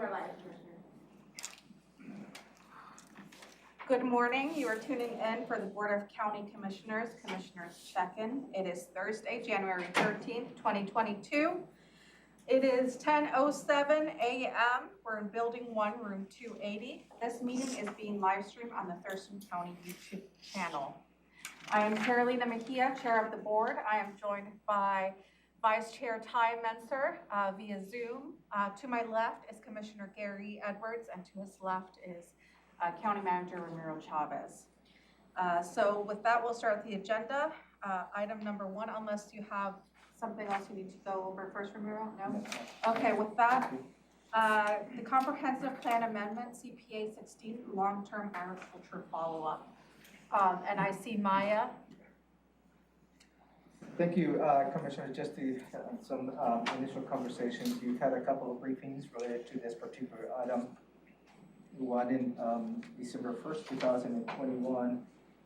are live, Commissioner. Good morning. You are tuning in for the Board of County Commissioners check-in. It is Thursday, January 13th, 2022. It is 10:07 a.m. We're in Building 1, Room 280. This meeting is being live streamed on the Thurston County YouTube channel. I am Carolina Mejia, Chair of the Board. I am joined by Vice Chair Ty Menser via Zoom. To my left is Commissioner Gary Edwards, and to his left is County Manager Ramiro Chavez. So with that, we'll start the agenda. Item number 1, unless you have something else you need to go over first, Ramiro? No? Okay, with that, the Comprehensive Plan Amendment, CPA 16, Long-Term Agriculture Follow-Up. And I see Maya. Thank you, Commissioner. Just some initial conversations. You've had a couple of briefings related to this particular item. One in December 1st, 2021,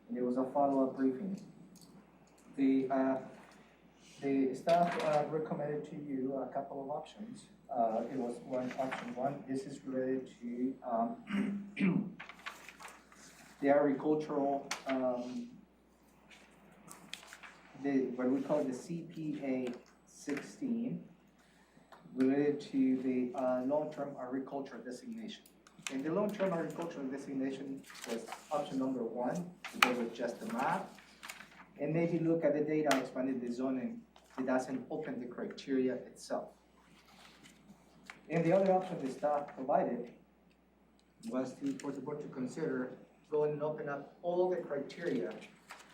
and it was a follow-up briefing. The staff recommended to you a couple of options. It was option one. This is related to the agricultural, what we call the CPA 16, related to the long-term agriculture designation. And the long-term agricultural designation was option number 1, to go with just the map, and maybe look at the data expanded the zoning that doesn't open the criteria itself. And the other option the staff provided was for the board to consider going and open up all the criteria,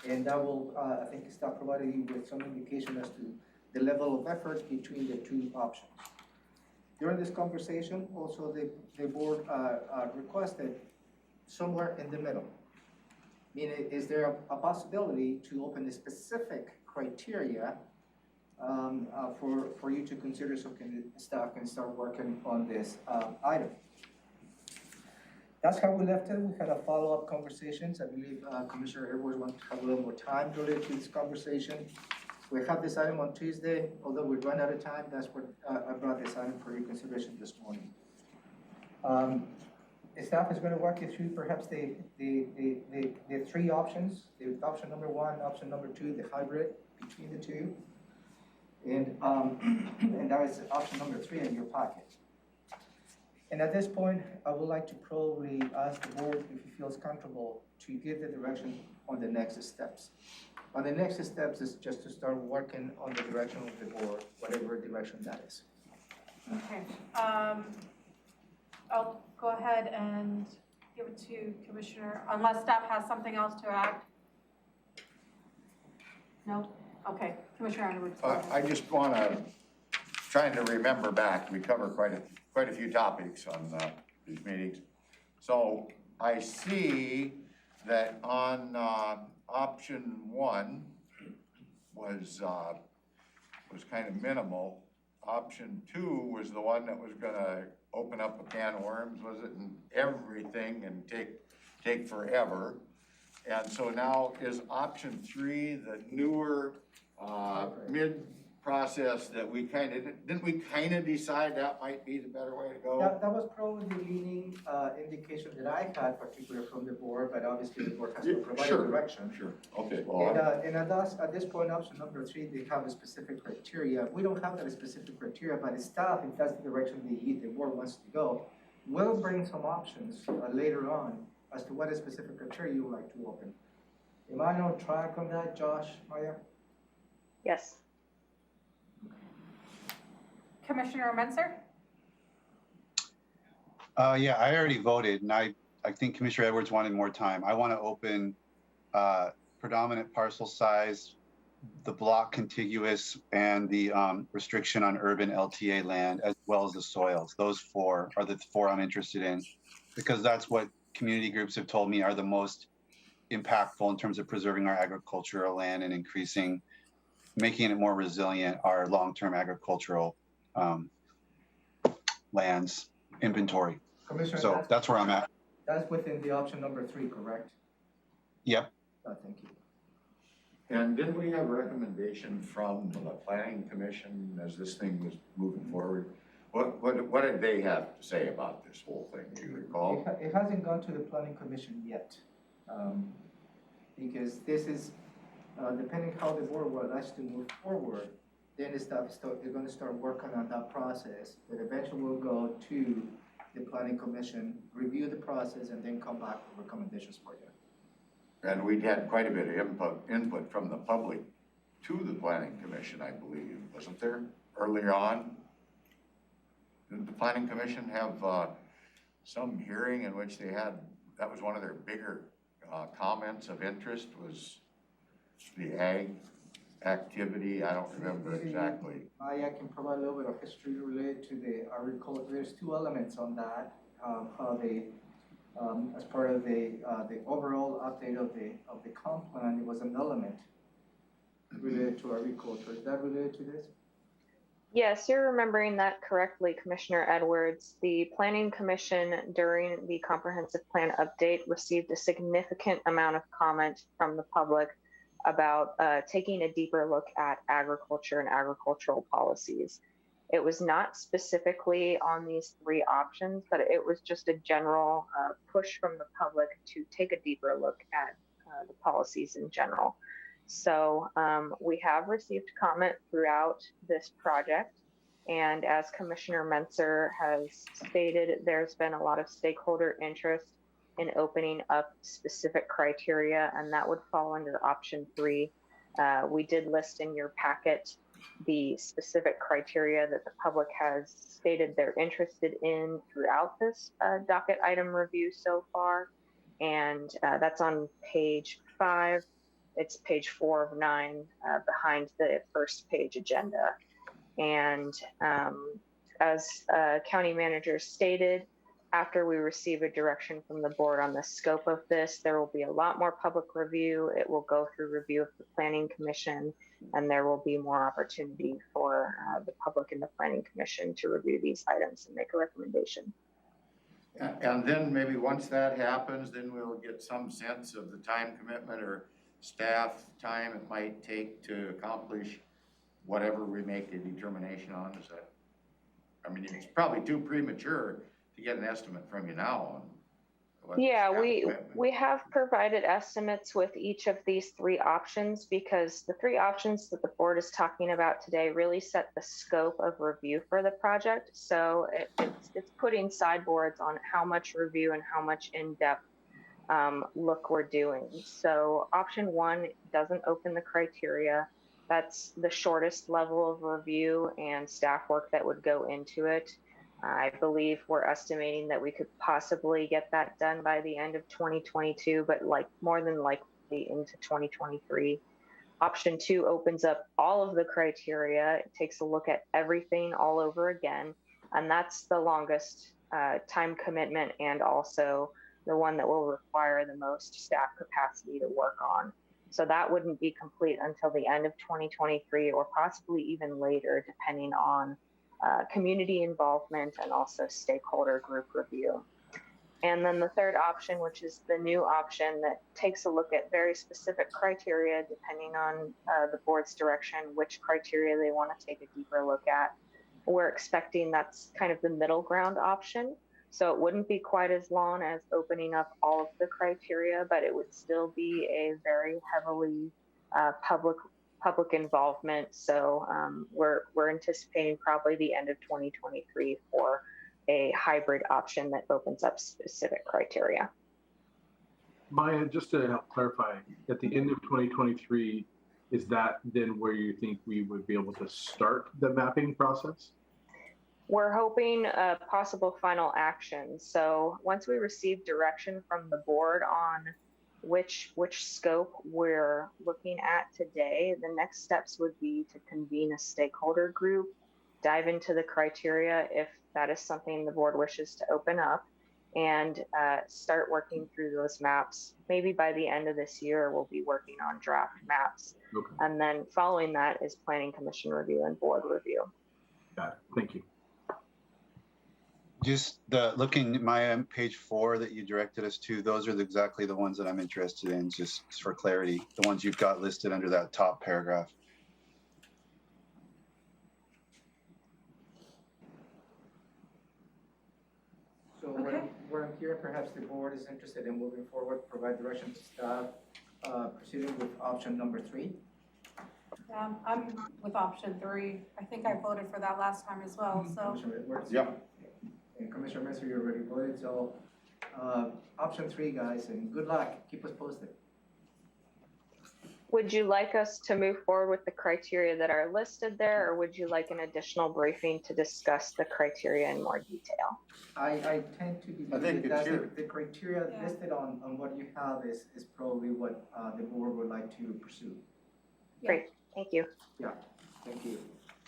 and that will, I think staff provided you with some indication as to the level of effort between the two options. During this conversation, also the board requested somewhere in the middle. Meaning, is there a possibility to open a specific criteria for you to consider, so staff can start working on this item? That's how we left it. We had a follow-up conversations. I believe Commissioner Edwards wants to have a little more time related to this conversation. We have this item on Tuesday, although we run out of time. That's what I brought this item for your consideration this morning. The staff is going to walk you through perhaps the 3 options. The option number 1, option number 2, the hybrid between the two, and that is option number 3 in your packet. And at this point, I would like to probably ask the board if he feels comfortable to give the direction on the next steps. On the next steps is just to start working on the direction of the board, whatever direction that is. Okay. I'll go ahead and give it to Commissioner, unless staff has something else to add. No? Okay. Commissioner Edwards. I just want to, trying to remember back, we cover quite a few topics on these meetings. So I see that on option 1 was kind of minimal. Option 2 was the one that was going to open up a can of worms, was it, and everything, and take forever. And so now is option 3 the newer mid-process that we didn't we kind of decide that might be the better way to go? That was probably the leading indication that I had, particularly from the board, but obviously the board has to provide direction. Sure. Okay. And at this point, option number 3, they have a specific criteria. We don't have that specific criteria, but the staff, if that's the direction the board wants to go, will bring some options later on as to what a specific criteria you would like to open. Am I on track on that, Josh, Maya? Yes. Commissioner Menser? Yeah, I already voted, and I think Commissioner Edwards wanted more time. I want to open predominant parcel size, the block contiguous, and the restriction on urban LTA land, as well as the soils. Those 4 are the 4 I'm interested in, because that's what community groups have told me are the most impactful in terms of preserving our agricultural land and making it more resilient, our long-term agricultural lands inventory. Commissioner, so that's where I'm at. That's within the option number 3, correct? Yep. Thank you. And didn't we have a recommendation from the Planning Commission as this thing was moving forward What did they have to say about this whole thing, do you recall? It hasn't gone to the planning commission yet, because this is, depending how the board would like to move forward, then they're gonna start working on that process, that eventually will go to the planning commission, review the process, and then come back with recommendations for you. And we'd had quite a bit of input from the public to the planning commission, I believe, wasn't there, earlier on? Didn't the planning commission have, some hearing in which they had, that was one of their bigger, comments of interest was the ag activity? I don't remember exactly. I can provide a little bit of history related to the agriculture. There's two elements on that, how they, as part of the overall update of the comp plan, it was an element related to agriculture. Is that related to this? Yes, you're remembering that correctly, Commissioner Edwards. The Planning Commission during the comprehensive plan update received a significant amount of comment from the public about taking a deeper look at agriculture and agricultural policies. It was not specifically on these three options, but it was just a general push from the public to take a deeper look at the policies in general. So we have received comment throughout this project. And as Commissioner Menser has stated, there's been a lot of stakeholder interest in opening up specific criteria, and that would fall under option 3. We did list in your packet the specific criteria that the public has stated they're interested in throughout this docket item review so far. And that's on page 5. It's page 4 of 9 behind the first page agenda. And as County Manager stated, after we receive a direction from the board on the scope of this, there will be a lot more public review. It will go through review of the Planning Commission, and there will be more opportunity for the public and the Planning Commission to review these items and make a recommendation. And then maybe once that happens, then we'll get some sense of the time commitment or staff time it might take to accomplish whatever we make a determination on. Is that, I mean, it's probably too premature to get an estimate from you now on what Yeah, staff we commitment. have provided estimates with each of these three options because the three options that the board is talking about today really set the scope of review for the project. So it's putting sideboards on how much review and how much in-depth look we're doing. So option 1 doesn't open the criteria. That's the shortest level of review and staff work that would go into it. I believe we're estimating that we could possibly get that done by the end of 2022, but more than likely into 2023. Option 2 opens up all of the criteria. It takes a look at everything all over again, and that's the longest time commitment and also the one that will require the most staff capacity to work on. So that wouldn't be complete until the end of 2023 or possibly even later, depending on community involvement and also stakeholder group review. And then the third option, which is the new option that takes a look at very specific criteria, depending on the board's direction, which criteria they want to take a deeper look at. We're expecting that's kind of the middle ground option. So it wouldn't be quite as long as opening up all of the criteria, but it would still be a very heavily public involvement. So we're anticipating probably the end of 2023 for a hybrid option that opens up specific criteria. Maya, just to help clarify, at the end of 2023, is that then where you think we would be able to start the mapping process? We're hoping a possible final action. So once we receive direction from the board on which scope we're looking at today, the next steps would be to convene a stakeholder group, dive into the criteria if that is something the board wishes to open up, and start working through those maps. Maybe by the end of this year, we'll be working on draft maps. Okay. And then following that is Planning Commission review and board review. Got it. Thank you. Just looking at my page 4 that you directed us to, those are exactly the ones that I'm interested in, just for clarity, the ones you've got listed under that top paragraph. here, perhaps the board is interested in moving forward, provide direction to staff, proceeding with option number 3. I'm with option 3. I think I voted for that last time as well, so. Commissioner Edwards? Yeah. And Commissioner Messer, you already voted, so, option 3, guys, and good luck, keep us posted. Would you like us to move forward with the criteria that are listed there, or would you like an additional briefing to discuss the criteria in more detail? I tend to I think believe that it's the criteria Yeah. listed on what you have is probably what, the board would like to pursue. Great, thank you. Thank you.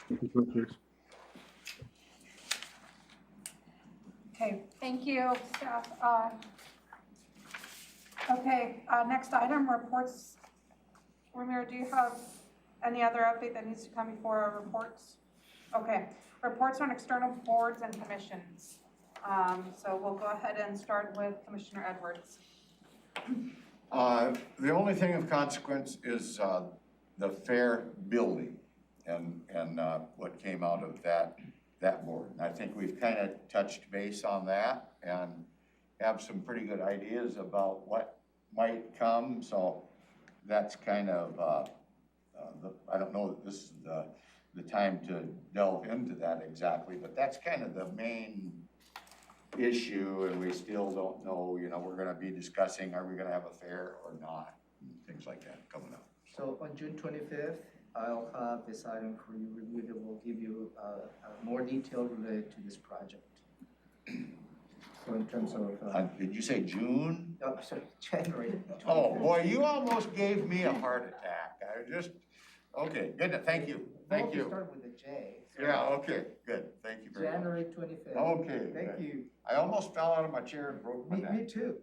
Thank you, Commissioners. Okay, thank you, staff. Okay, next item, reports. Ramiro, do you have any other update that needs to come before our reports? Okay, reports on external boards and commissions. So we'll go ahead and start with Commissioner Edwards. The only thing of consequence is the fair building and what came out of that board. And I think we've kind of touched base on that and have some pretty good ideas about what might come. So that's kind of, I don't know that this is the time to delve into that exactly, but that's kind of the main issue, and we still don't know, we're gonna be discussing, are we gonna have a fair or not, and things like that coming up. So on June 25th, I'll have this item for you review that will give you more detail related to this project. So in terms of, Did you say June? oh, sorry, January 25th. Oh, boy, you almost gave me a heart attack. Okay, good, thank you, thank Hope you. Start with a J. So Yeah, okay, good, thank you very much. January 25th. Okay, Thank good. you. I almost fell out of my chair and broke my Me neck. too.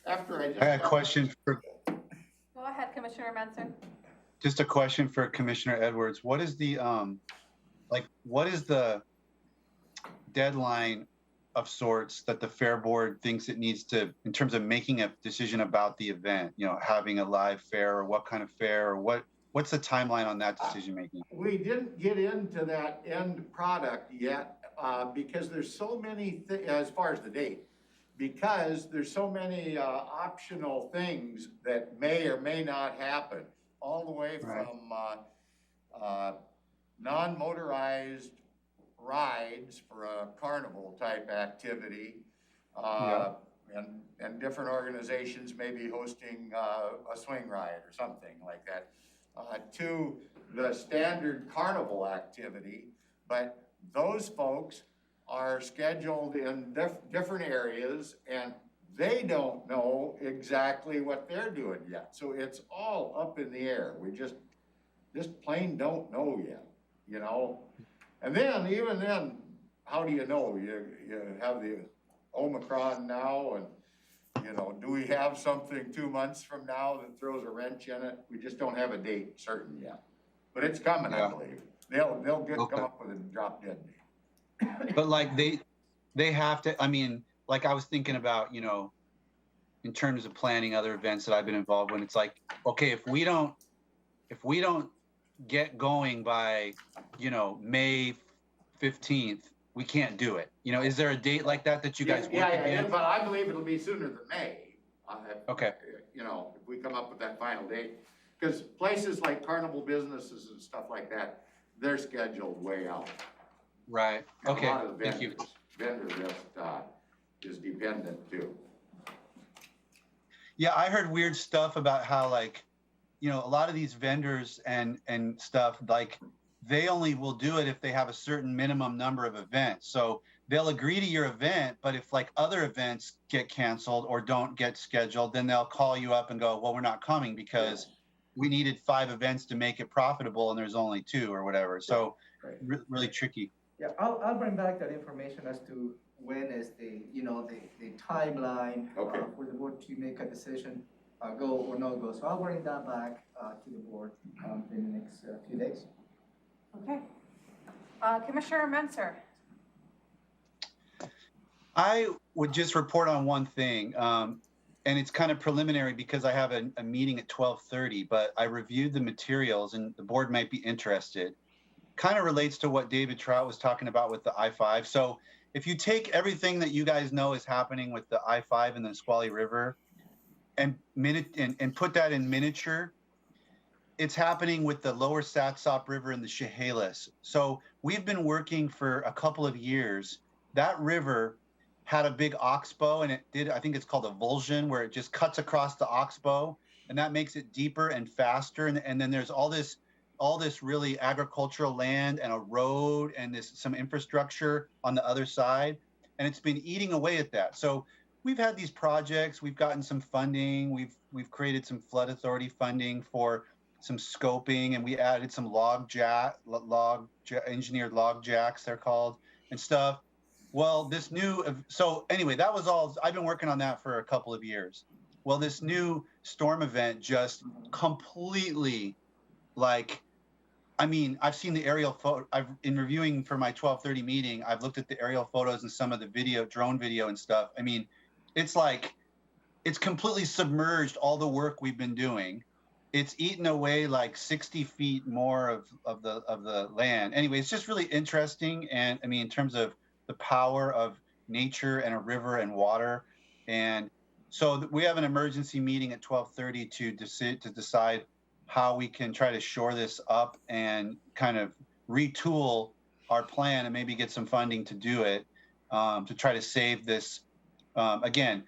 After I just. I had a question for, Go ahead, Commissioner Menson. just a question for Commissioner Edwards. What is the, what is the deadline of sorts that the Fair Board thinks it needs to, in terms of making a decision about the event, having a live fair, or what kind of fair, or what's the timeline on that decision making? We didn't get into that end product yet, because there's so many, as far as the date, because there's so many optional things that may or may not happen, all the way Right. from non-motorized rides for a carnival type activity. Yeah. And different organizations may be hosting a swing ride or something like that, to the standard carnival activity. But those folks are scheduled in different areas, and they don't know exactly what they're doing yet. So it's all up in the air. We just plain don't know yet, And then, even then, how do you know? You have the Omicron now, and, do we have something 2 months from now that throws a wrench in it? We just don't have a date certain yet. But it's coming, I Yeah. believe. They'll Okay. come up with a drop dead date. But they have to, I was thinking about, in terms of planning other events that I've been involved in, it's like, okay, if we don't get going by, May 15th, we can't do it. Is there a date like that you guys work Yeah, against? but I believe it'll be sooner than May. Okay. If we come up with that final date. Because places like carnival businesses and stuff like that, they're scheduled way out. Right. And Okay. A lot of the Thank you. vendor list is dependent too. Yeah, I heard weird stuff about how a lot of these vendors and stuff, they only will do it if they have a certain minimum number of events. So they'll agree to your event, but if other events get canceled or don't get scheduled, then they'll call you up and go, well, we're not coming because we needed 5 events to make it profitable and there's only 2 or whatever. So Right. really tricky. Yeah, I'll bring back that information as to when is the timeline Okay. for the board to make a decision, go or no go. So I'll bring that back to the board in the next few days. Okay. Commissioner Menser. I would just report on one thing, and it's kind of preliminary because I have a meeting at 12:30, but I reviewed the materials and the board might be interested. kind of relates to what David Trout was talking about with the I-5. So if you take everything that you guys know is happening with the I-5 and the Nisqually River and put that in miniature, it's happening with the lower Satsop River and the Chehalis. So we've been working for a couple of years. That river had a big oxbow, and it did, I think it's called a vulsion, where it just cuts across the oxbow, and that makes it deeper and faster. And then there's all this really agricultural land and a road and some infrastructure on the other side. And it's been eating away at that. So we've had these projects, we've gotten some funding, we've created some flood authority funding for some scoping, and we added some engineered log jacks, they're called, and stuff. Well, so anyway, that was all, I've been working on that for a couple of years. Well, this new storm event just completely, like, I mean, I've seen the aerial photo, in reviewing for my 12:30 meeting, I've looked at the aerial photos and some of the drone video and stuff. I mean, it's like, it's completely submerged all the work we've been doing. It's eaten away like 60 feet more of the land. Anyway, it's just really interesting. And I mean, in terms of the power of nature and a river and water. And so we have an emergency meeting at 12:30 to decide how we can try to shore this up and kind of retool our plan and maybe get some funding to do it, to try to save this. Again,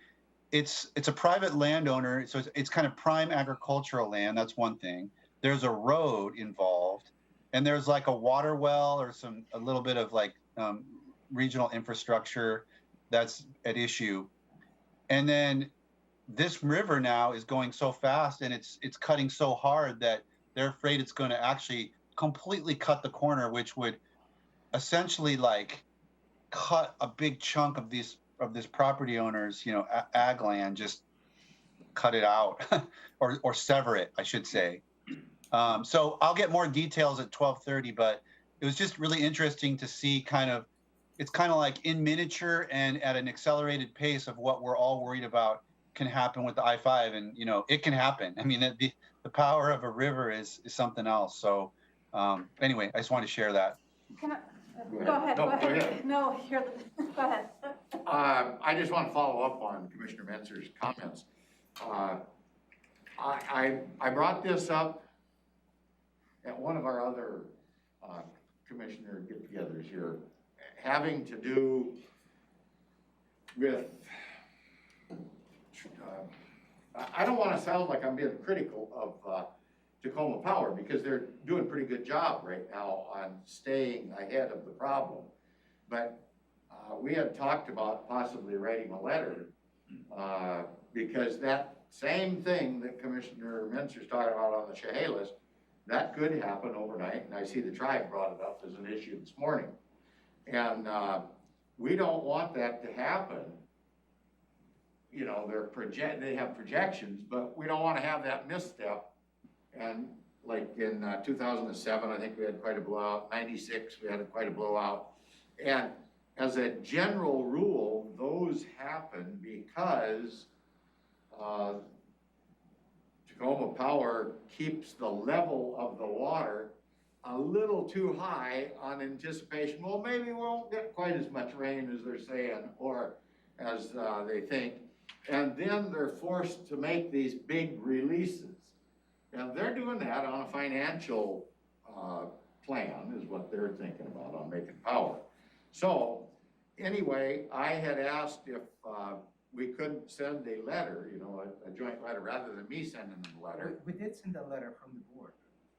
it's a private landowner, so it's kind of prime agricultural land. That's one thing. There's a road involved, and there's like a water well or a little bit of like regional infrastructure that's at issue. And then this river now is going so fast, and it's cutting so hard that they're afraid it's going to actually completely cut the corner, which would essentially like cut a big chunk of this property owner's, ag land, just cut it out or sever it, I should say. So I'll get more details at 12:30, but it was just really interesting to see it's kind of like in miniature and at an accelerated pace of what we're all worried about can happen with the I-5. And, it can happen. I mean, the power of a river is something else. So anyway, I just wanted to share that. Can I, go ahead, No, go go ahead. ahead. No, go ahead. I just want to follow up on Commissioner Mentzer's comments. I brought this up at one of our other commissioner get-togethers here, having to do with, I don't want to sound like I'm being critical of Tacoma Power, because they're doing a pretty good job right now on staying ahead of the problem. But we had talked about possibly writing a letter, because that same thing that Commissioner Mentzer's talking about on the Chehalis, that could happen overnight. And I see the tribe brought it up as an issue this morning. And we don't want that to happen. They have projections, but we don't want to have that misstep. And like in 2007, I think we had quite a blowout. 96, we had quite a blowout. And as a general rule, those happen because Tacoma Power keeps the level of the water a little too high on anticipation. Well, maybe we won't get quite as much rain as they're saying, or as they think. And then they're forced to make these big releases. And they're doing that on a financial plan, is what they're thinking about on making power. So anyway, I had asked if we couldn't send a letter, a joint letter, rather than me sending them a letter. We did send a letter from the board.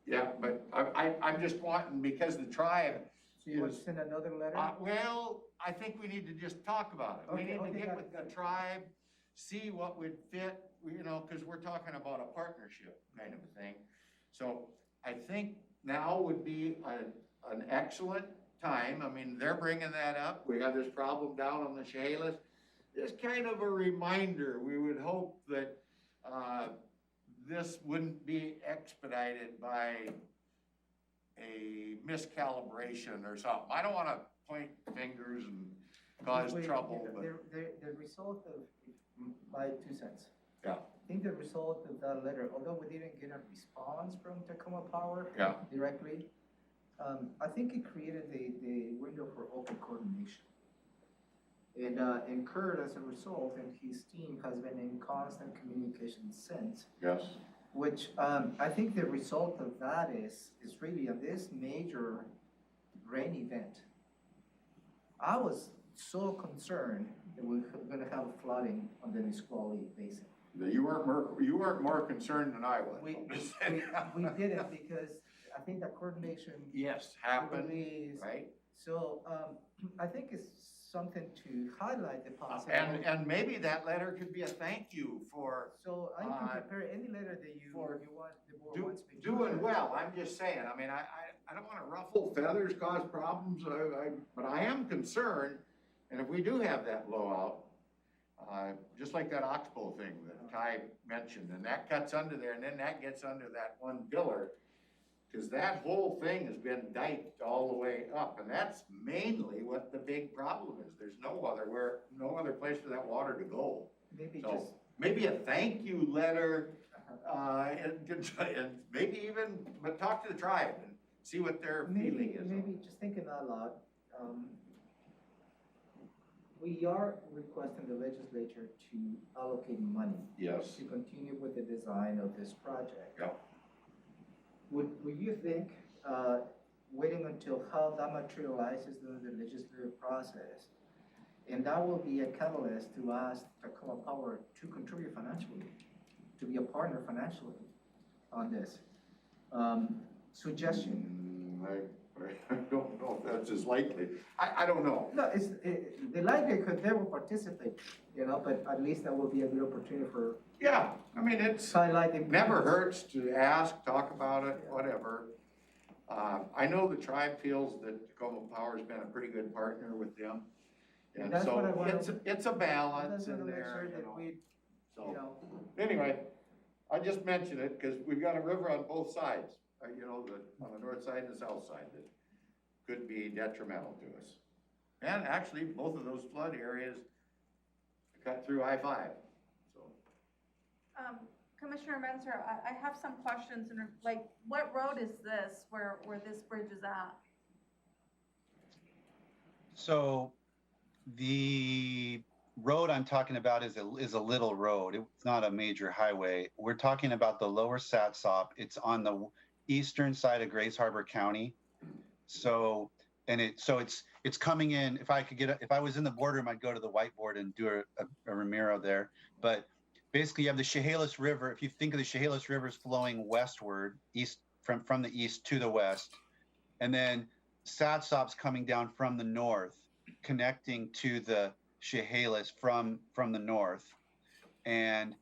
Yeah, but I'm just wanting, because the tribe So you want to send another letter? well, I think we need to just talk about it. We Okay, need to okay, get got with it. the tribe, see what would fit, because we're talking about a partnership kind of a thing. So I think now would be an excellent time. I mean, they're bringing that up. We have this problem down on the Chehalis. Just kind of a reminder, we would hope that this wouldn't be expedited by a miscalibration or something. I don't want to point fingers and cause trouble, but The result of, my 2 cents. yeah, I think the result of that letter, although we didn't get a response from Tacoma Power yeah. directly, I think it created the window for open coordination. And Kurt, as a result, and his team has been in constant communication since, Yes. which I think the result of that is really on this major rain event. I was so concerned that we're gonna have flooding on the Nisqually Basin. You weren't more concerned than I was. We didn't, because I think that coordination. Yes, happened, Is, right? so, I think it's something to highlight the possibility. And maybe that letter could be a thank you for So I can prepare any letter that you want, the board wants me to. doing well. I'm just saying, I mean, I don't wanna ruffle feathers, cause problems, but I am concerned. And if we do have that blowout, just like that oxbow thing that Ty mentioned, and that cuts under there, and then that gets under that one pillar, because that whole thing has been diked all the way up, and that's mainly what the big problem is. There's no other place for that water to go. Maybe So, just, maybe a thank you letter, and maybe even, but talk to the tribe and see what their feeling is. maybe just thinking out loud, we are requesting the legislature to allocate money Yes. to continue with the design of this project. Yeah. Would you think, waiting until how that materializes during the legislative process, and that will be a catalyst to ask Tacoma Power to contribute financially, to be a partner financially on this? Suggestion. I don't know if that's as likely. I don't know. No, the likelihood they will participate, but at least that will be a good opportunity for Yeah, I mean, it's highlighting. never hurts to ask, talk about it, whatever. I know the tribe feels that Tacoma Power's been a pretty good partner with them. And That's what I so wanna- it's a balance That's in gonna make there, sure you that know. we, So, anyway, I just mentioned it because we've got a river on both sides, on the north side and the south side that could be detrimental to us. And actually, both of those flood areas cut through I-5, so. Commissioner Menzer, I have some questions, and like, what road is this, where this bridge is at? So the road I'm talking about is a little road. It's not a major highway. We're talking about the lower Satsop. It's on the eastern side of Grace Harbor County. So it's coming in. If I was in the boardroom, I'd go to the whiteboard and do a Ramiro there. But basically, you have the Chehalis River. If you think of the Chehalis Rivers flowing westward, from the east to the west, and then Satsop's coming down from the north, connecting to the Chehalis from the north. And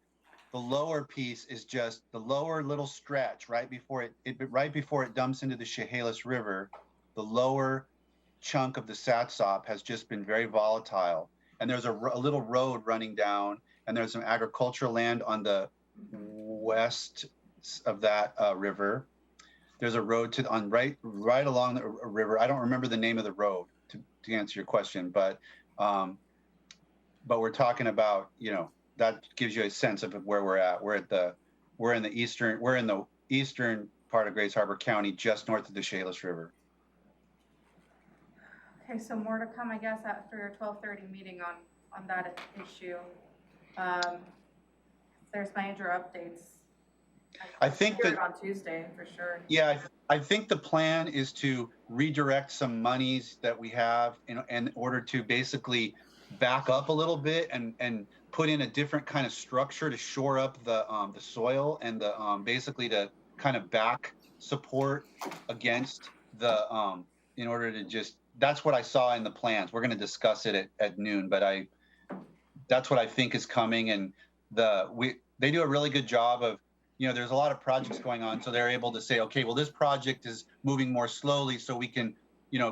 the lower piece is just the lower little stretch right before it dumps into the Chehalis River. The lower chunk of the Satsop has just been very volatile. And there's a little road running down, and there's some agricultural land on the west of that river. There's a road right along the river. I don't remember the name of the road to answer your question, but we're talking about, that gives you a sense of where we're at. We're in the eastern part of Grace Harbor County, just north of the Chehalis River. Okay, so more to come, I guess, after your 12:30 meeting on that issue. There's major updates. I think hear that it on Tuesday for sure. Yeah, I think the plan is to redirect some monies that we have in order to basically back up a little bit and put in a different kind of structure to shore up the soil and basically to kind of back support against in order to just, that's what I saw in the plans. We're going to discuss it at noon, but that's what I think is coming. And they do a really good job of, there's a lot of projects going on, so they're able to say, okay, well, this project is moving more slowly, so we can,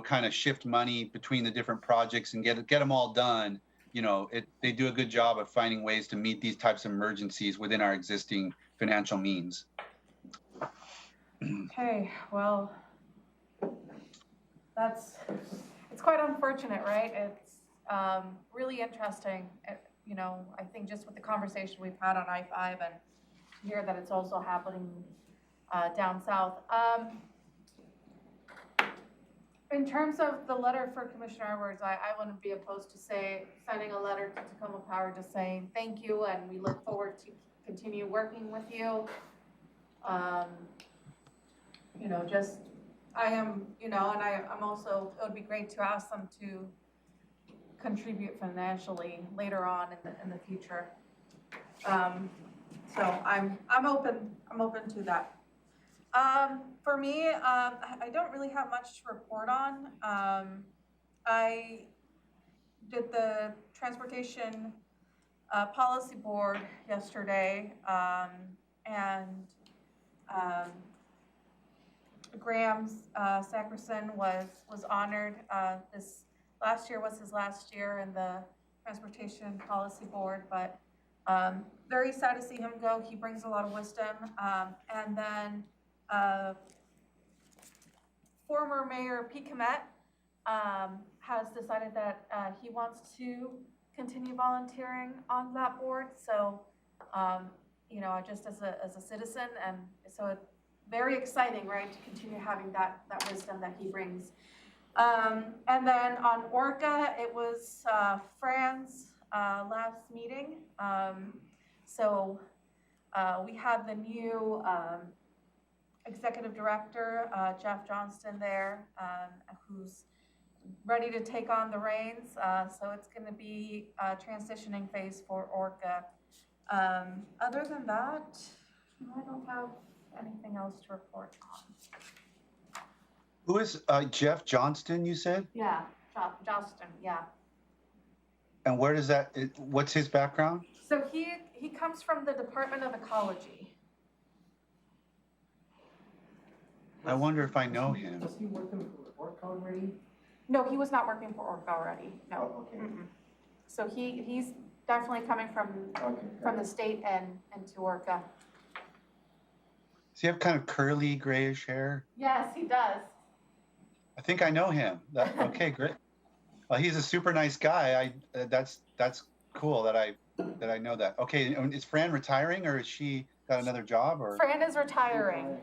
kind of shift money between the different projects and get them all done. They do a good job of finding ways to meet these types of emergencies within our existing financial means. Okay, well, it's quite unfortunate, right? It's really interesting, I think just with the conversation we've had on I-5 and hear that it's also happening down south. In terms of the letter for Commissioner Edwards, I wouldn't be opposed to sending a letter to Tacoma Power just saying thank you and we look forward to continue working with you. You know, just, I am, you know, and I'm also, it would be great to ask them to contribute financially later on in the future. So I'm open to that. For me, I don't really have much to report on. I did the transportation policy board yesterday, and Graham Sackerson was honored. This last year was his last year in the transportation policy board, but very sad to see him go. He brings a lot of wisdom. And then former Mayor Pete Komet has decided that he wants to continue volunteering on that board. So, you know, just as a citizen, and so it's very exciting, right, to continue having that wisdom that he brings. And then on Orca, it was Fran's last meeting. So we had the new executive director, Jeff Johnston there, who's ready to take on the reins. So it's going to be a transitioning phase for Orca. Other than that, I don't have anything else to report on. Who is Jeff Johnston, you said? Yeah, Johnston, yeah. And where does that, what's his background? So he comes from the Department of Ecology. I wonder if I know him. Was he working for Orca already? No, he was not working for Orca already, no. Oh, okay. Mm-mm. So he's definitely coming from the state and to Orca. Does he have kind of curly grayish hair? Yes, he does. I think I know him. Okay, great. Well, he's a super nice guy. That's cool that I know that. Okay, and is Fran retiring, or is she got another job, or? Fran is retiring,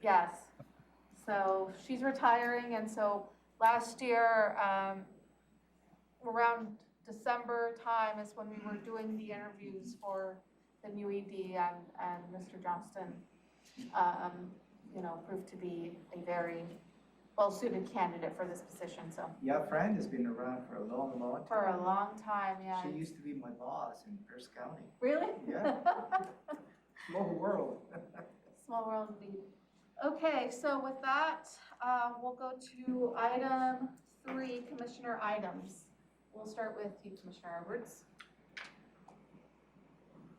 yes. So she's retiring, and so last year, around December time is when we were doing the interviews for the new ED, and Mr. Johnston, you know, proved to be a very well-suited candidate for this position, so. Yeah, Fran has been around for a long, long time. For a long time, yeah. She used to be my boss in Pierce County. Really? Yeah. Small world. Small world indeed. Okay, so with that, we'll go to item 3, commissioner items. We'll start with you, Commissioner Edwards.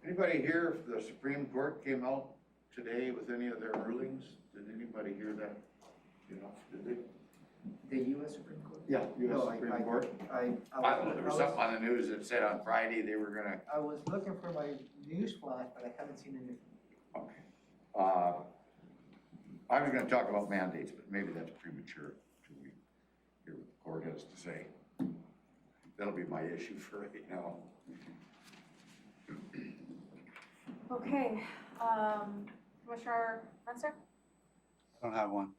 Anybody hear if the Supreme Court came out today with any of their rulings? Did anybody hear that? You know, did they? The U.S. Supreme Court? Yeah, No, US Supreme Court. I I don't know, there was something on the news that said on Friday they were gonna, I was looking for my news flash, but I haven't seen anything. okay. I was gonna talk about mandates, but maybe that's premature till we hear what the court has to say. That'll be my issue for right now. Okay, Commissioner Spencer? I don't have one.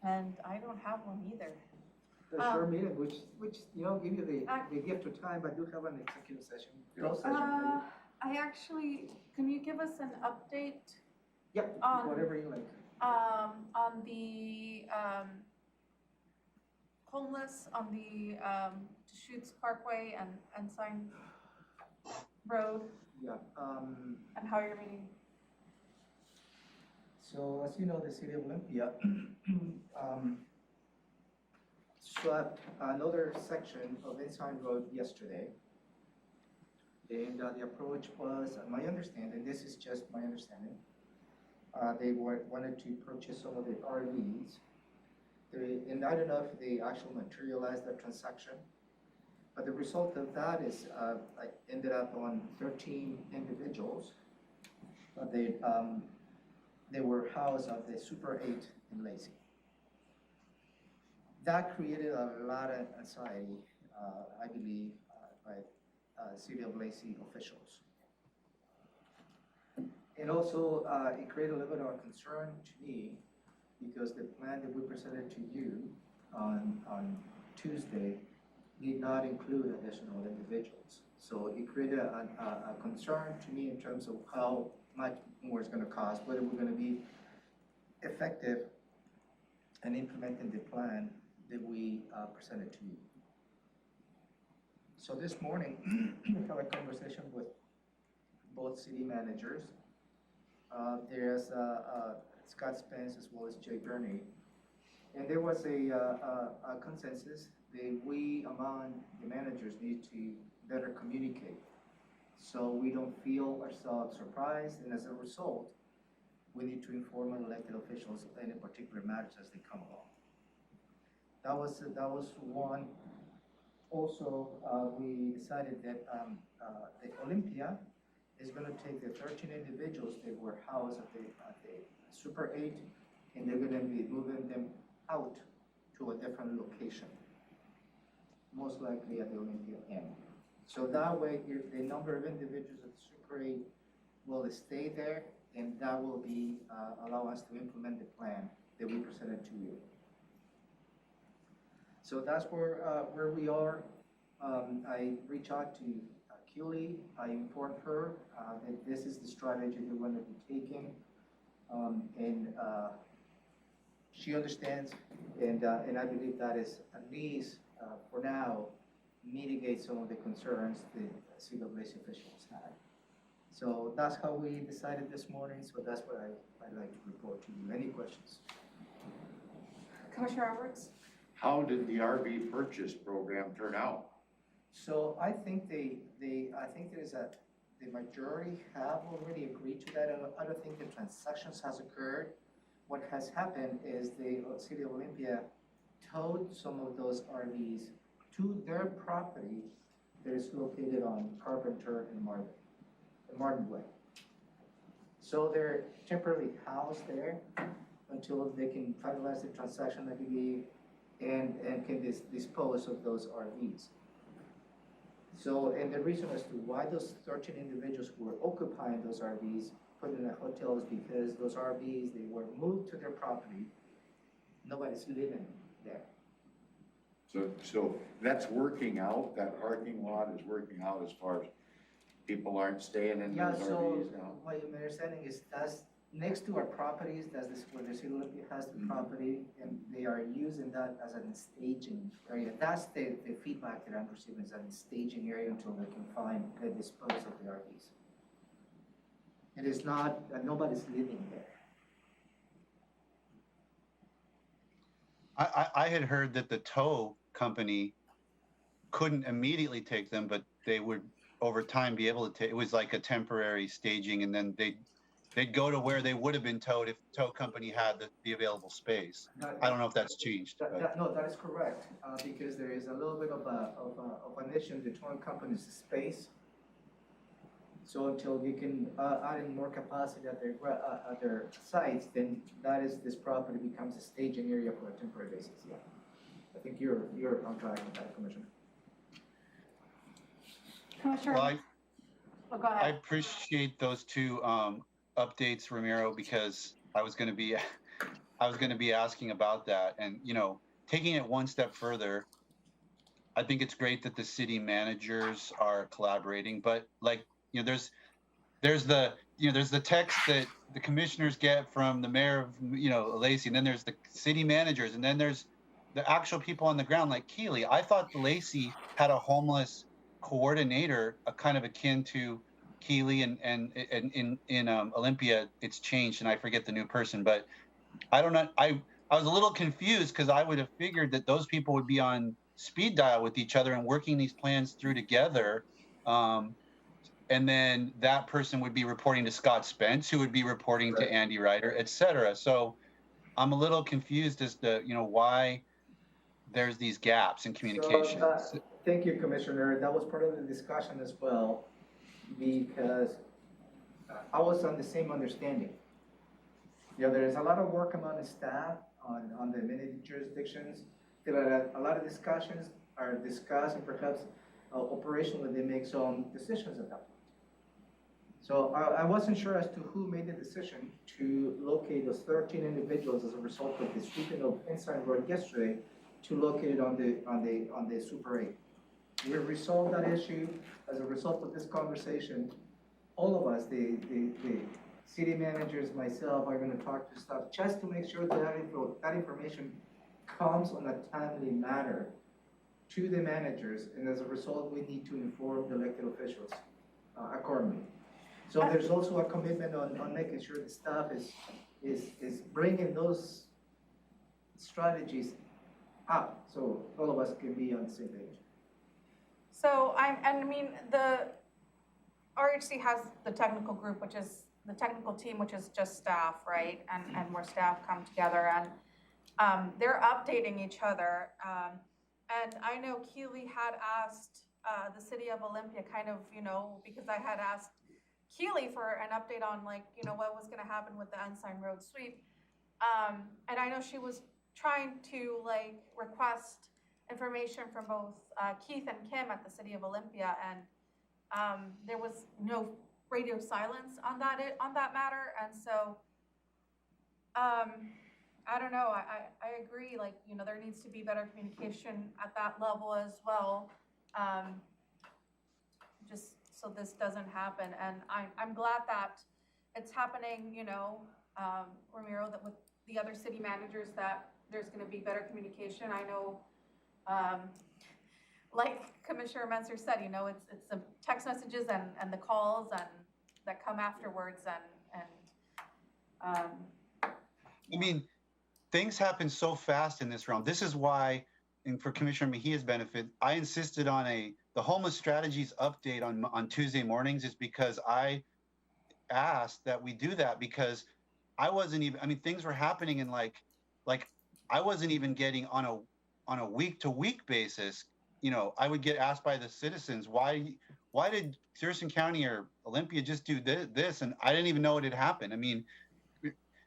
And I don't have one either. The short meeting, which, you know, give you the gift of time, but do have an executive session, closed session for you. I actually, can you give us an update Yep, whatever you like. on the homeless on the Deschutes Parkway and Ensign Road, Yeah, and how you're meeting? so as you know, the city of Olympia, swept another section of Ensign Road yesterday. And the approach was, my understanding, this is just my understanding, they wanted to purchase some of the RVs. And I don't know if they actually materialized that transaction, but the result of that is I ended up on 13 individuals. They were housed at the Super 8 in Lacey. That created a lot of anxiety, I believe, by City of Lacey officials. And also, it created a little bit of a concern to me because the plan that we presented to you on Tuesday did not include additional individuals. So it created a concern to me in terms of how much more it's gonna cost, whether we're gonna be effective in implementing the plan that we presented to you. So this morning, we had a conversation with both city managers. There's Scott Spence as well as Jay Gurney. And there was a consensus that we among the managers need to better communicate so we don't feel ourselves surprised, and as a result, we need to inform elected officials of any particular matters as they come along. That was one. Also, we decided that Olympia is going to take the 13 individuals that were housed at the Super 8, and they're going to be moving them out to a different location, most likely at the Olympia end. So that way, the number of individuals at the Super 8 will stay there, and that will be allow us to implement the plan that we presented to you. So that's where we are. I reached out to Keely. I informed her that this is the strategy that we're going to be taking, and she understands, and I believe that is at least for now mitigate some of the concerns that City of Lacey officials had. So that's how we decided this morning. So that's what I'd like to report to you. Any questions? Commissioner Edwards? How did the RV purchase program turn out? So I think I think the majority have already agreed to that. I don't think the transactions has occurred. What has happened is the City of Olympia towed some of those RVs to their property that is located on Carpenter and Martin Way. So they're temporarily housed there until they can finalize the transaction and can dispose of those RVs. So, and the reason as to why those 13 individuals who were occupying those RVs put in a hotel is because those RVs, they were moved to their property. Nobody's living there. So that's working out, that parking lot is working out as far as people aren't staying in Yeah, those so RVs now? my understanding is that's next to our properties, that's where the City of Olympia has the property, and they are using that as a staging area. That's the feedback that I'm receiving, is a staging area until they can find the dispose of the RVs. It is not, nobody's living there. I had heard that the tow company couldn't immediately take them, but they would over time be able to take, it was like a temporary staging, and then they'd go to where they would have been towed if the tow company had the available space. I don't know if that's changed. No, that is correct, because there is a little bit of an issue in the towing company's space. So until we can add in more capacity at their sites, then this property becomes a staging area for a temporary basis. Yeah, I think you're on track with that, Commissioner. Commissioner? Well, Oh, go I ahead. appreciate those two updates, Ramiro, because I was going to be asking about that, and taking it one step further. I think it's great that the city managers are collaborating, but there's the text that the commissioners get from the mayor of Lacey, and then there's the city managers, and then there's the actual people on the ground like Keely. I thought the Lacey had a homeless coordinator, a kind of akin to Keely, and in Olympia it's changed, and I forget the new person, but I don't know. I was a little confused because I would have figured that those people would be on speed dial with each other and working these plans through together. And then that person would be reporting to Scott Spence, who would be reporting to Andy Ryder, et cetera. So I'm a little confused as to, why there's these gaps in communication. So, thank you, Commissioner. That was part of the discussion as well, because I was on the same understanding. There is a lot of work among the staff on the many jurisdictions. There are a lot of discussions are discussed, and perhaps operationally they make some decisions at that point. So I wasn't sure as to who made the decision to locate those 13 individuals as a result of the sweeping of Ensign Road yesterday to locate it on the Super 8. We resolved that issue as a result of this conversation. All of us, the city managers, myself, are gonna talk to staff just to make sure that that information comes on a timely manner to the managers, and as a result, we need to inform the elected officials accordingly. So there's also a commitment on making sure the staff is bringing those strategies up, so all of us can be on the same page. So the RHC has the technical group, which is the technical team, which is just staff, right? And where staff come together and they're updating each other. And I know Keely had asked the city of Olympia kind of, because I had asked Keely for an update on what was gonna happen with the unsigned road sweep. And I know she was trying to request information from both Keith and Kim at the city of Olympia, and there was no radio silence on that matter. And so I don't know, I agree, there needs to be better communication at that level as well, just so this doesn't happen. And I'm glad that it's happening, Ramiro, that with the other city managers, that there's gonna be better communication. I know, like Commissioner Menser said, it's the text messages and the calls and that come afterwards and I mean, things happen so fast in this realm. This is why, and for Commissioner Mejia's benefit, I insisted on the homeless strategies update on Tuesday mornings, is because I asked that we do that, because I wasn't even, things were happening in like I wasn't even getting on a week to week basis. I would get asked by the citizens, why did Thurston County or Olympia just do this? And I didn't even know it had happened.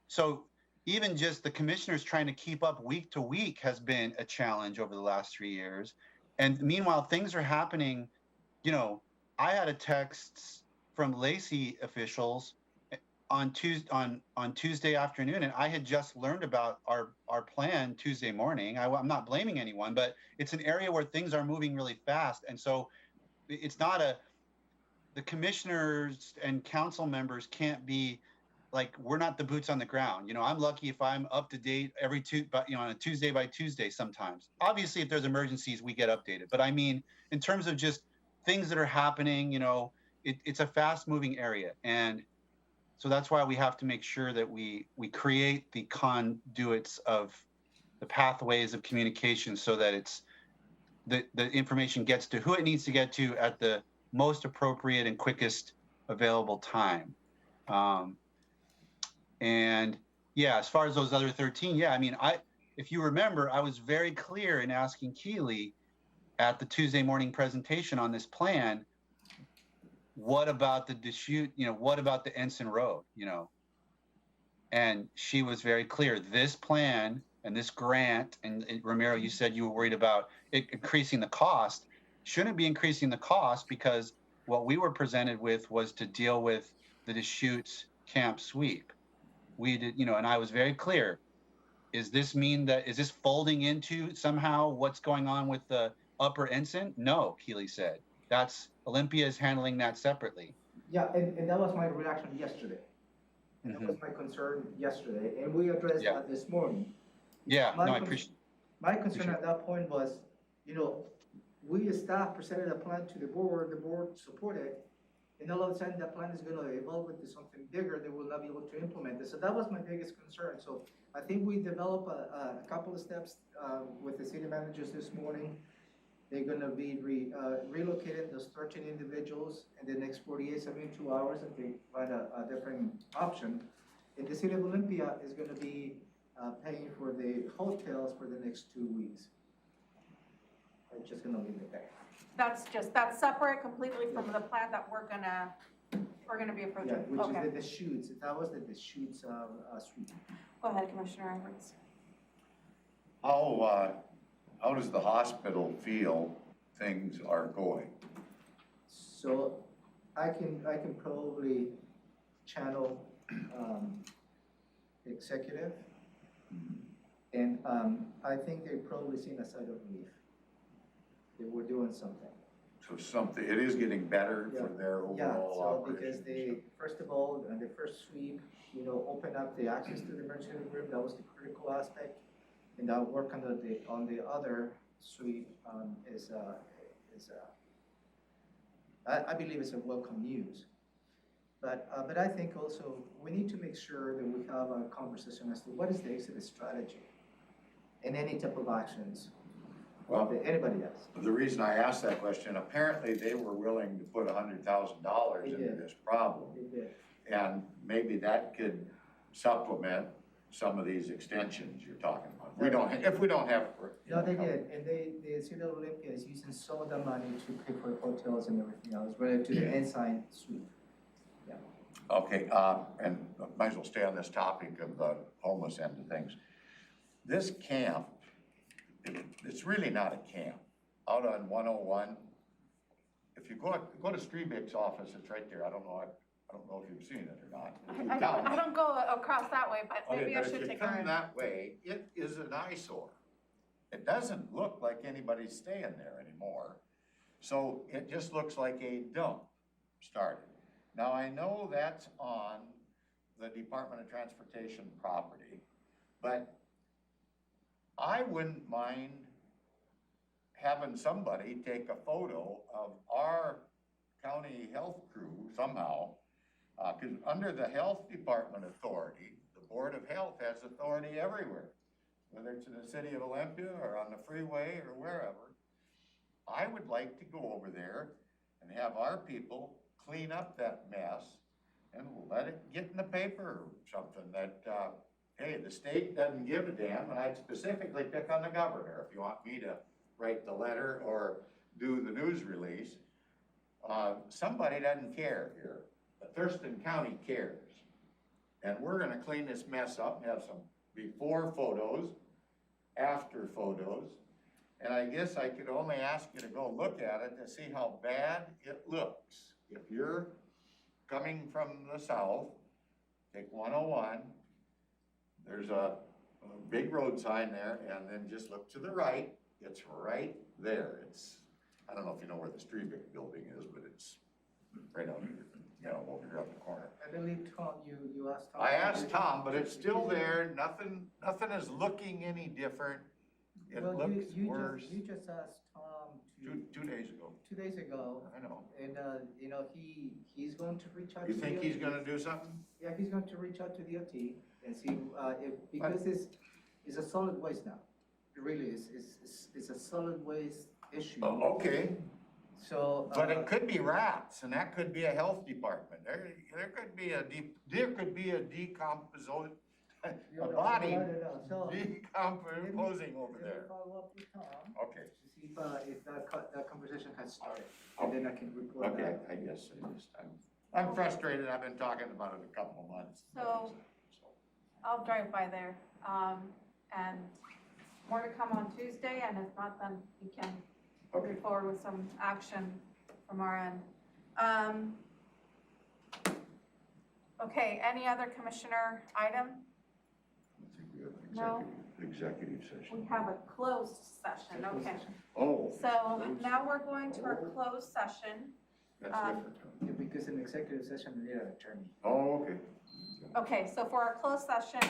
So even just the commissioners trying to keep up week to week has been a challenge over the last 3 years. And meanwhile, things are happening. I had a text from Lacey officials on Tuesday afternoon, and I had just learned about our plan Tuesday morning. I'm not blaming anyone, but it's an area where things are moving really fast. And so it's not the commissioners and council members can't be we're not the boots on the ground. I'm lucky if I'm up to date on a Tuesday by Tuesday sometimes. Obviously, if there's emergencies, we get updated. But in terms of just things that are happening, it's a fast moving area. And so that's why we have to make sure that we create the conduits of the pathways of communication, so that the information gets to who it needs to get to at the most appropriate and quickest available time. And yeah, as far as those other 13, if you remember, I was very clear in asking Keely at the Tuesday morning presentation on this plan, what about the Deschutes, what about the Ensign Road, and she was very clear, this plan and this grant, and Ramiro, you said you were worried about it increasing the cost, shouldn't be increasing the cost, because what we were presented with was to deal with the Deschutes camp sweep. We did, and I was very clear. Is this folding into somehow what's going on with the upper Ensign? No, Keely said. Olympia is handling that separately. Yeah, and that was my reaction yesterday. And that was my concern yesterday, and we addressed that this morning. Yeah, I appreciate it. My concern at that point was, we as staff presented a plan to the board supported, and all of a sudden that plan is gonna evolve into something bigger that we'll not be able to implement it. So that was my biggest concern. So I think we developed a couple of steps with the city managers this morning. They're gonna be relocating those 13 individuals in the next 48, 72 hours if they find a different option. And the city of Olympia is gonna be paying for the hotels for the next 2 weeks. I'm just gonna leave it there. That's separate completely from the plan that we're gonna be approaching. Yeah, which Okay. is the Deschutes. That was the Deschutes suite. Go ahead, Commissioner Edwards. How does the hospital feel things are going? So I can probably channel executive And I think they probably seen a sign of relief. They were doing something. So something, it is getting better for their Yeah, overall so operation. because they, first of all, on the first sweep, opened up the access to the emergency room, that was the critical aspect. And that work on the other sweep I believe it's a welcome news. But I think also we need to make sure that we have a conversation as to what is the exit strategy in any type of actions Well, that anybody has. the reason I asked that question, apparently they were willing to put $100,000 They into did. this problem. They did. And maybe that could supplement some of these extensions you're talking about. If we don't have. No, they did, and the City of Olympia is using some of the money to pay for hotels and everything else related to the Ensign suite. Okay, and might as well stay on this topic of the homeless end of things. This camp, it's really not a camp. Out on 101, if you go to Streebig's office, it's right there. I don't know if you've seen it or not. I don't go across that way, but Okay, maybe I but should if you take a come ride. that way, it is an eyesore. It doesn't look like anybody's staying there anymore. So it just looks like a dump started. Now, I know that's on the Department of Transportation property, but I wouldn't mind having somebody take a photo of our county health crew somehow, because under the Health Department authority, the Board of Health has authority everywhere, whether it's in the city of Olympia or on the freeway or wherever. I would like to go over there and have our people clean up that mess and let it get in the paper or something that, hey, the state doesn't give a damn, and I'd specifically pick on the governor if you want me to write the letter or do the news release. Somebody doesn't care here, but Thurston County cares. And we're gonna clean this mess up and have some before photos, after photos. And I guess I could only ask you to go look at it to see how bad it looks. If you're coming from the south, take 101, there's a big road sign there, and then just look to the right, it's right there. I don't know if you know where the Streebig building is, but it's right out here, over here on the corner. I believe, Tom, you asked Tom. I asked Tom, but it's still there, nothing is looking any different. It Well, looks you worse. You just asked Tom Two days ago, 2 days ago, I know. and, he's going to reach out to You the think he's DOT. gonna do something? Yeah, he's going to reach out to DOT and see, because it's a solid waste now. It really is, it's a solid waste issue. Oh, okay, So. but it could be rats, and that could be a health department. There could be a decomposing, a body So, decomposing over let me there. follow up with Tom Okay, to see if that conversation has started, and then I can report okay, back. I guess I'm frustrated. I've been talking about it a couple of months. So- I'll drive by there, and more to come on Tuesday, and if not, then we can move forward with some action from our end. Okay, any other commissioner item? I think we have an No. executive We session. have a closed session, okay. Oh. So now we're going to our closed session. That's different. Yeah, because in executive session, we need an attorney. Oh, okay. Okay, so for our closed session,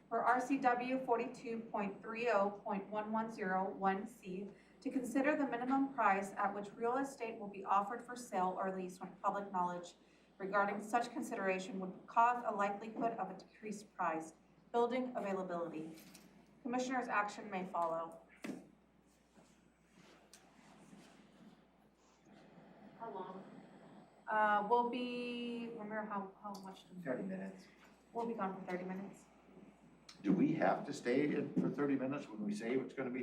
for RCW 42.30.1101C, to consider the minimum price at which real estate will be offered for sale or lease when public knowledge regarding such consideration would cause a likelihood of a decreased price. Building availability. Commissioners' action may follow. How long? We'll be, remember how much? 30 minutes. We'll be gone for 30 minutes. Do we have to stay in for 30 minutes when we say it's gonna be